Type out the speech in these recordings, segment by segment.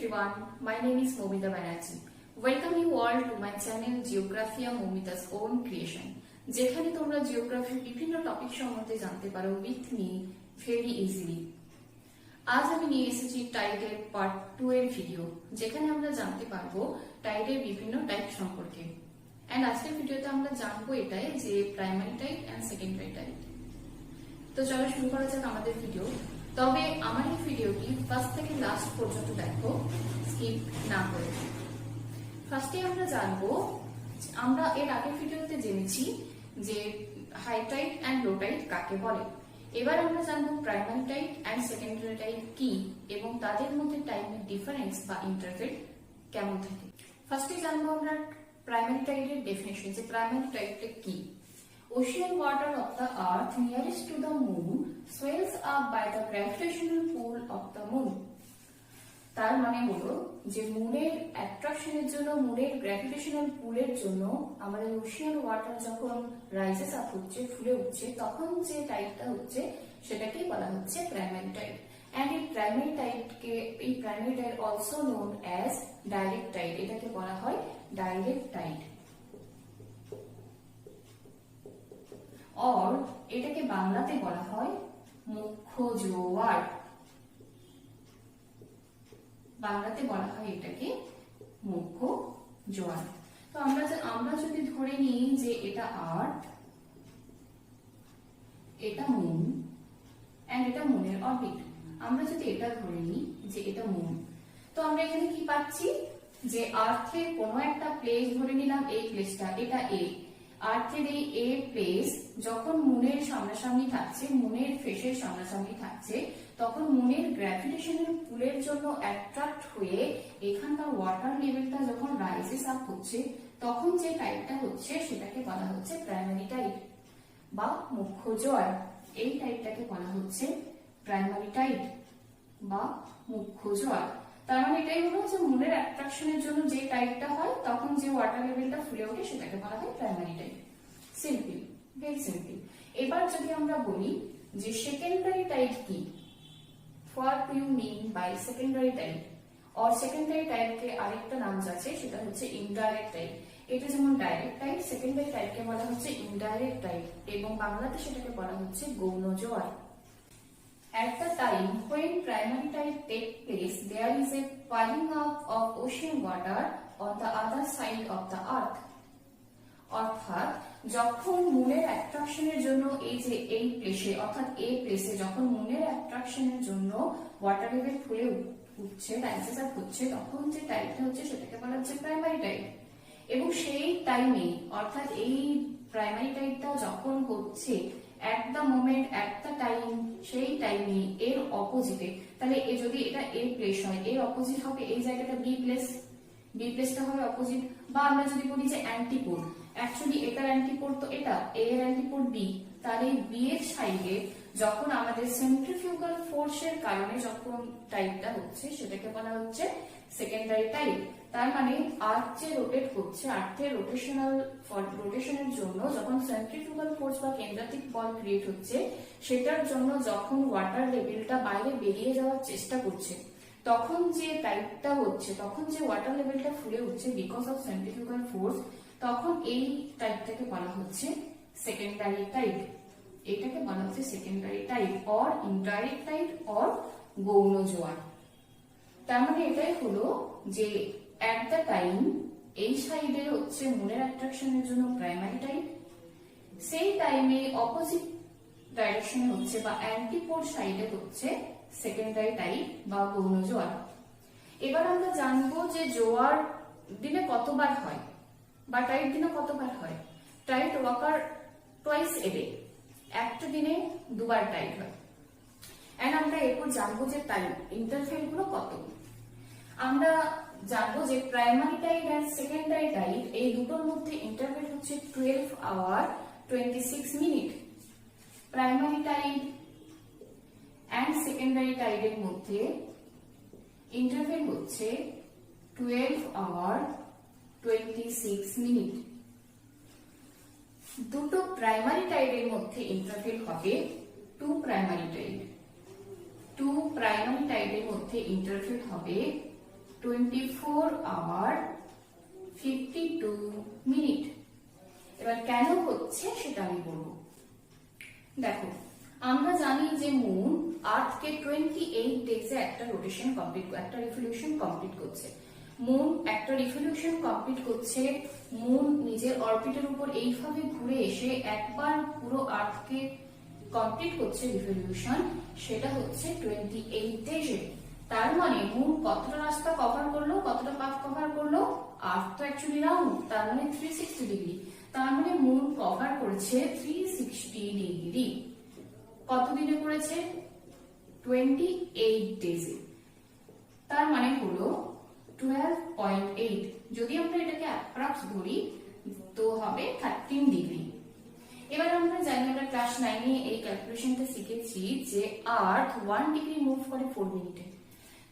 everyone, my name is Momita Banerjee. Welcome you all to my channel Geography Momita's Own Creation. যেখানে তোমরা জিওগ্রাফির বিভিন্ন topic সম্বন্ধে জানতে পারো উইথ মি ভেরি ইজিলি। আজ আমি নিয়ে এসেছি টাইডের পার্ট 2 এর ভিডিও, যেখানে আমরা জানতে পারবো টাইডের বিভিন্ন টাইপ সম্পর্কে। এন্ড আজকের ভিডিওতে আমরা জানবো এটাই যে primary tide and secondary tide. তো চলো শুরু করা যাক আমাদের ভিডিও। তবে আমার এই ভিডিওটি ফার্স্ট থেকে লাস্ট পর্যন্ত দেখো, স্কিপ না করে। ফার্স্টে আমরা জানবো, আমরা এর আগের ভিডিওতে জেনেছি যে high tide and low tide কাকে বলে। এবার আমরা জানবো primary tide and secondary tide কি এবং তাদের মধ্যে টাইমের ডিফারেন্স বা ইন্টারভেল কেমন থাকে। ফার্স্টে জানবো আমরা প্রাইমারি টাইডের ডেফিনেশন, যে প্রাইমারি টাইডটা কি। Ocean water of the earth nearest to the moon swells up by the gravitational pull of the moon. তার মানে হলো যে মুনের অ্যাট্রাকশনের জন্য, মুনের গ্র্যাভিটেশনাল পুলের জন্য আমাদের ওশিয়ান ওয়াটার যখন রাইজেস আপ হচ্ছে, ফুলে উঠছে, তখন যে টাইডটা হচ্ছে সেটাকেই বলা হচ্ছে প্রাইমারি টাইড। এন্ড এই primary tide also known as direct tide. এটাকে বলা হয় ডাইরেক্ট টাইড, और এটাকে বাংলাতে বলা হয় মুখ্য জোয়ার। বাংলাতে বলা হয় এটাকে মুখ্য জোয়ার। তো আমরা যদি ধরে নিই যে এটা আর্থ, এটা মুন এন্ড এটা মুনের অরবিট, আমরা যদি এটা ধরে নিই যে এটা মুন, তো আমরা এখানে কি পাচ্ছি যে আর্থের কোনো একটা প্লেস ধরে নিলাম, এই প্লেসটা এটা এ। আর্থের এই এ প্লেস যখন মুনের সামনাসামনি থাকছে, মুনের ফেসের সামনাসামনি থাকছে, তখন মুনের গ্র্যাভিটেশনাল পুলের জন্য অ্যাট্রাক্ট হয়ে এখানকার ওয়াটার লেভেলটা যখন রাইজেস আপ হচ্ছে, তখন যে টাইডটা হচ্ছে সেটাকে বলা হচ্ছে প্রাইমারি টাইড বা মুখ্য জোয়ার। এই টাইডটাকে বলা হচ্ছে প্রাইমারি টাইড বা মুখ্য জোয়ার। তার মানে এটাই হলো যে মুনের অ্যাট্রাকশনের জন্য যে টাইডটা হয়, তখন যে ওয়াটার লেভেলটা ফুলে ওঠে সেটাকে বলা হয় primary tide. Simple, very simple. এবার যদি আমরা বলি যে সেকেন্ডারি টাইড কি, what do you mean by secondary tide, or secondary টাইডকে আরেকটা নাম আছে, সেটা হচ্ছে ইনডাইরেক্ট টাইড। এটা যেমন ডাইরেক্ট টাইড, সেকেন্ডারি টাইডকে বলা হচ্ছে ইনডাইরেক্ট টাইড এবং বাংলাতে সেটাকে বলা হচ্ছে গৌণ জোয়ার। At the time when primary tide takes place, there is a piling up of ocean water on the other side of the earth. অর্থাৎ যখন মুনের অ্যাট্রাকশনের জন্য এই প্লেসে, অর্থাৎ এই প্লেসে যখন মুনের অ্যাট্রাকশনের জন্য ওয়াটার লেভেল ফুলে উঠছে, রাইজেস আপ হচ্ছে, তখন যে টাইডটা হচ্ছে সেটাকে বলা হচ্ছে প্রাইমারি টাইড। এবং সেই টাইমে, অর্থাৎ এই প্রাইমারি টাইডটা যখন হচ্ছে at the moment, at the time, সেই টাইমে এর অপোজিটে, তাহলে যদি এটা এ প্লেস হয়, এর অপোজিট হবে এই জায়গাটা বি প্লেস, বি প্লেসটা হবে অপোজিট। বা আমরা যদি বলি যে অ্যান্টিপোড, অ্যাকচুয়ালি এটার অ্যান্টিপোড তো এটা, এ এর অ্যান্টিপোড বি, তাহলে বি এর সাইডে যখন আমাদের সেন্ট্রিফিউগাল ফোর্সের কারণে যখন টাইডটা হচ্ছে সেটাকে বলা হচ্ছে সেকেন্ডারি টাইড। তার মানে আর্থ যে রোটেট হচ্ছে, আর্থের রোটেশনের জন্য যখন সেন্ট্রিফিউগাল ফোর্স বা কেন্দ্রাতিক বল ক্রিয়েট হচ্ছে, সেটার জন্য যখন ওয়াটার লেভেলটা বাইরে বেরিয়ে যাওয়ার চেষ্টা করছে, তখন যে টাইডটা হচ্ছে, তখন যে ওয়াটার লেভেলটা ফুলে উঠছে বিকজ অফ সেন্ট্রিফিউগাল ফোর্স, তখন এই টাইডটাকে বলা হচ্ছে সেকেন্ডারি টাইড। এটাকে বলা হচ্ছে secondary tide or indirect tide or গৌণ জোয়ার। তার মানে এটাই হলো যে at the time এই সাইডে হচ্ছে মুনের অ্যাট্রাকশনের জন্য প্রাইমারি টাইড, সেই টাইমে অপোজিট ডাইরেকশনে হচ্ছে বা অ্যান্টিপোড সাইডে হচ্ছে সেকেন্ডারি টাইড বা গৌণ জোয়ার। এবার আমরা জানবো যে জোয়ার দিনে কতবার হয় বা টাইড দিনে কতবার হয়। Tide occur twice a day, একটা দিনে দুবার টাইড হয়। এন্ড আমরা এরপর জানবো যে টাইম ইন্টারভেল গুলো কত। আমরা জানবো যে primary tide and secondary tide এই দুটোর মধ্যে ইন্টারভেল হচ্ছে 12 hour 26 minute. Primary tide and secondary টাইডের মধ্যে ইন্টারভেল হচ্ছে 12 আওয়ার 26 মিনিট। দুটো প্রাইমারি টাইডের মধ্যে ইন্টারভেল হবে 2 প্রাইমারি টাইড। 2 প্রাইমারি টাইডের মধ্যে ইন্টারভেল হবে 24 আওয়ার 52 মিনিট। এবার কেন হচ্ছে সেটা আমি বলবো। দেখো, আমরা জানি যে মুন আর্থকে 28 ডেজে একটা রোটেশন কমপ্লিট, একটা রিভলিউশন কমপ্লিট করছে। মুন একটা রিভলিউশন কমপ্লিট করছে, মুন নিজের অরবিটের উপর এইভাবে ঘুরে এসে একবার পুরো আর্থকে কমপ্লিট করছে রিভলিউশন, সেটা হচ্ছে 28 ডেজে। তার মানে মুন কতটা রাস্তা কভার করলো, কতটা পাথ কভার করলো? আর্থ তো অ্যাকচুয়ালি রাউন্ড, তার মানে 360 ডিগ্রি। তার মানে মুন কভার করেছে 360 ডিগ্রি। কত দিনে করেছে? 28 ডেজে। তার মানে হলো 12.8। যদি আমরা এটাকে অ্যাপ্রক্স ধরি তো হবে 13 ডিগ্রি। এবার আমরা জানি, আমরা ক্লাস 9 এ এই ক্যালকুলেশনটা শিখেছি যে আর্থ 1 ডিগ্রি মুভ করে 4 মিনিটে।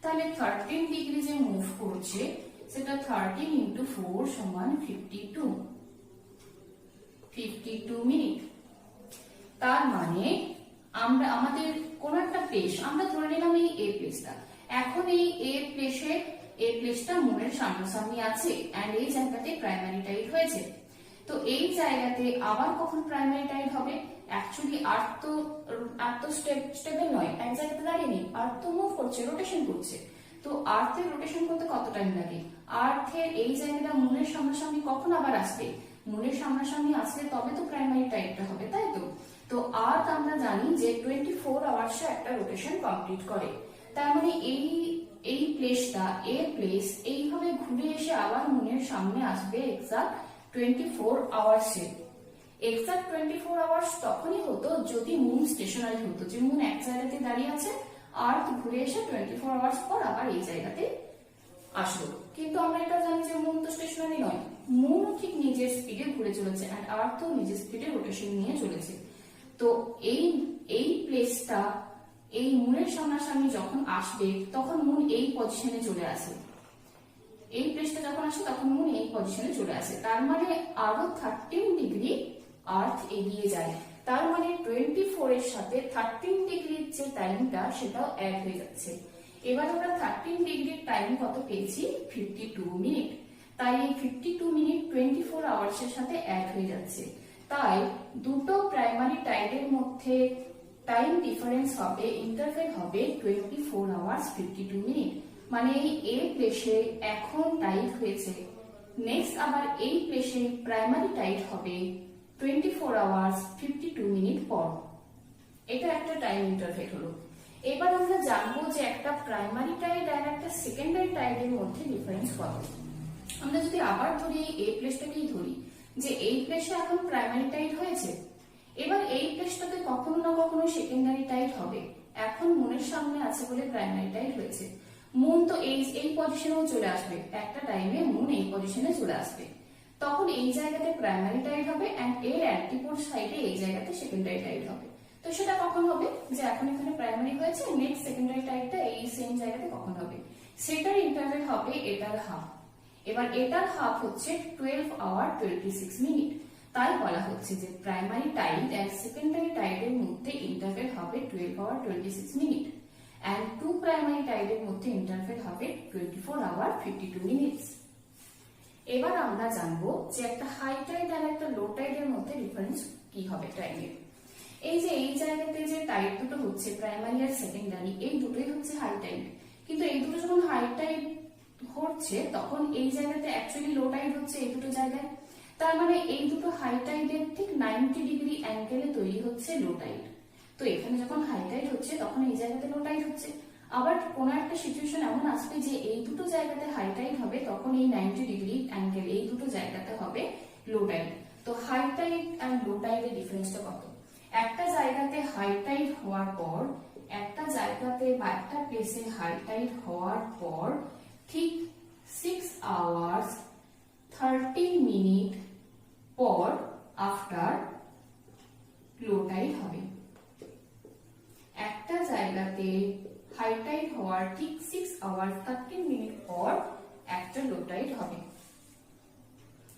তাহলে 13 ডিগ্রি যে মুভ করছে সেটা 13 ইন্টু 4 সমান 52 মিনিট। তার মানে আমরা আমাদের কোন একটা প্লেস, আমরা ধরে নিলাম এই এ প্লেসটা, এখন এই এ প্লেসটা মুনের সামনাসামনি আছে এন্ড এই জায়গাতে প্রাইমারি টাইড হয়েছে। তো এই জায়গাতে আবার কখন প্রাইমারি টাইড হবে? অ্যাকচুয়ালি আর্থ তো স্টেবল নয়, এক জায়গাতে দাঁড়িয়ে নেই, আর্থ তো মুভ করছে, রোটেশন করছে। তো আর্থের রোটেশন করতে কত টাইম লাগে? আর্থের এই জায়গাটা মুনের সামনাসামনি কখন আবার আসবে? মুনের সামনাসামনি আসলে তবে তো প্রাইমারি টাইডটা হবে, তাই তো? তো আর্থ আমরা জানি যে 24 আওয়ার্সে একটা রোটেশন কমপ্লিট করে। তার মানে এই প্লেসটা, এ প্লেস, এইভাবে ঘুরে এসে আবার মুনের সামনে আসবে এক্সাক্ট 24 আওয়ার্সে। এক্সাক্ট 24 আওয়ার্স তখনই হতো যদি মুন স্টেশনারি হতো, যে মুন এক জায়গাতে দাঁড়িয়ে আছে, আর্থ ঘুরে এসে 24 আওয়ার্স পর আবার এই জায়গাতে আসলো। কিন্তু আমরা এটা জানি যে মুন তো স্টেশনারি নয়, মুন ঠিক নিজের স্পিডে ঘুরে চলেছে আর আর্থ নিজের স্পিডে রোটেশন নিয়ে চলেছে। তো এই প্লেসটা এই মুনের সামনাসামনি যখন আসবে তখন মুন এই পজিশনে চলে আসে। এই প্লেসটা যখন আসে তখন মুন এই পজিশনে চলে আসে। তার মানে আরো 13 ডিগ্রি আর্থ এগিয়ে যায়। তার মানে 24 এর সাথে 13 ডিগ্রির যে টাইমটা সেটাও অ্যাড হয়ে যাচ্ছে। এবার আমরা 13 ডিগ্রির টাইম কত পেয়েছি? 52 মিনিট। তাই এই 52 মিনিট 24 আওয়ার্সের সাথে অ্যাড হয়ে যাচ্ছে। তাই দুটো প্রাইমারি টাইডের মধ্যে টাইম ডিফারেন্স হবে, ইন্টারভেল হবে 24 আওয়ার্স 52 মিনিট। মানে এই এ প্লেসে এখন টাইড হয়েছে, নেক্সট আবার এই প্লেসে প্রাইমারি টাইড হবে 24 আওয়ার্স 52 মিনিট পর। এটা একটা টাইম ইন্টারভেল হলো। এবার আমরা জানবো যে একটা প্রাইমারি টাইড আর একটা সেকেন্ডারি টাইডের মধ্যে ডিফারেন্স কত। আমরা যদি আবার ধরি এই প্লেসটাকেই ধরি যে এই প্লেসে এখন প্রাইমারি টাইড হয়েছে, এবার এই প্লেসটাতে কখনো না কখনো সেকেন্ডারি টাইড হবে। এখন মুনের সামনে আছে বলে প্রাইমারি টাইড হয়েছে, মুন তো এই পজিশনেও চলে আসবে, একটা টাইমে মুন এই পজিশনে চলে আসবে, তখন এই জায়গাতে প্রাইমারি টাইড হবে এন্ড এর অ্যান্টিপোড সাইডে এই জায়গাতে সেকেন্ডারি টাইড হবে। তো সেটা কখন হবে? যে এখন এখানে প্রাইমারি হয়েছে, নেক্সট সেকেন্ডারি টাইডটা এই সেম জায়গাতে কখন হবে? সেটার ইন্টারভেল হবে এটার হাফ। এবার এটার হাফ হচ্ছে 12 আওয়ার 26 মিনিট। তাই বলা হচ্ছে যে প্রাইমারি টাইড এন্ড সেকেন্ডারি টাইডের মধ্যে ইন্টারভেল হবে 12 hour 26 minute and two primary টাইডের মধ্যে ইন্টারভেল হবে 24 আওয়ার 52 মিনিটস। এবার আমরা জানবো যে একটা হাই টাইড আর একটা লো টাইডের মধ্যে ডিফারেন্স কি হবে টাইমের। এই যে এই জায়গাতে যে টাইড দুটো হচ্ছে প্রাইমারি আর সেকেন্ডারি, এই দুটোই হচ্ছে হাই টাইড, কিন্তু এই দুটো যখন হাই টাইড হচ্ছে তখন এই জায়গাতে অ্যাকচুয়ালি লো টাইড হচ্ছে এই দুটো জায়গায়। তার মানে এই দুটো হাই টাইডের ঠিক 90 ডিগ্রি অ্যাঙ্গেলে তৈরি হচ্ছে লো টাইড। তো এখানে যখন হাই টাইড হচ্ছে তখন এই জায়গাতে লো টাইড হচ্ছে। আবার কোন একটা সিচুয়েশন এমন আসবে যে এই দুটো জায়গাতে হাই টাইড হবে, তখন এই 90 ডিগ্রি অ্যাঙ্গেল এই দুটো জায়গাতে হবে লো টাইড। তো হাই টাইড এন্ড লো টাইডের ডিফারেন্সটা কত? একটা জায়গাতে হাই টাইড হওয়ার পর, একটা জায়গাতে বা একটা প্লেসে হাই টাইড হওয়ার পর ঠিক 6 আওয়ার্স 30 মিনিট পর আফটার লো টাইড হবে। একটা জায়গাতে হাই টাইড হওয়ার ঠিক 6 আওয়ার 30 মিনিট পর একটা লো টাইড হবে।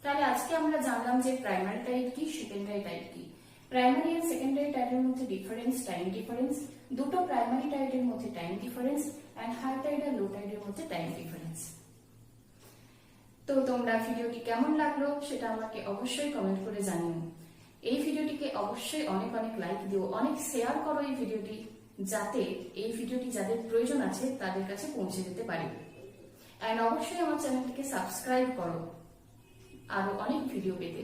তাহলে আজকে আমরা জানলাম যে প্রাইমারি টাইড কি, সেকেন্ডারি টাইড কি। প্রাইমারি আর সেকেন্ডারি টাইডের মধ্যে ডিফারেন্স, টাইম ডিফারেন্স, দুটো প্রাইমারি টাইডের মধ্যে time difference and high tide আর লো টাইডের মধ্যে টাইম ডিফারেন্স। তোমরা ভিডিওটি কেমন লাগলো সেটা আমাকে অবশ্যই কমেন্ট করে জানিও। এই ভিডিওটিকে অবশ্যই অনেক অনেক লাইক দিও, অনেক শেয়ার করো এই ভিডিওটি, যাতে এই ভিডিওটি যাদের প্রয়োজন আছে তাদের কাছে পৌঁছে যেতে পারে। এন্ড অবশ্যই আমার চ্যানেলটিকে সাবস্ক্রাইব করো আরো অনেক ভিডিও পেতে।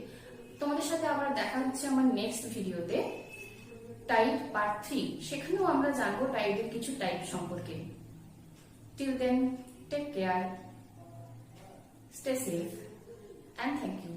তোমাদের সাথে আবার দেখা হচ্ছে আমার নেক্সট ভিডিওতে, টাইড পার্ট 3। সেখানেও আমরা জানবো টাইডের কিছু টাইপ সম্পর্কে। Till then, take care, stay safe, and thank you.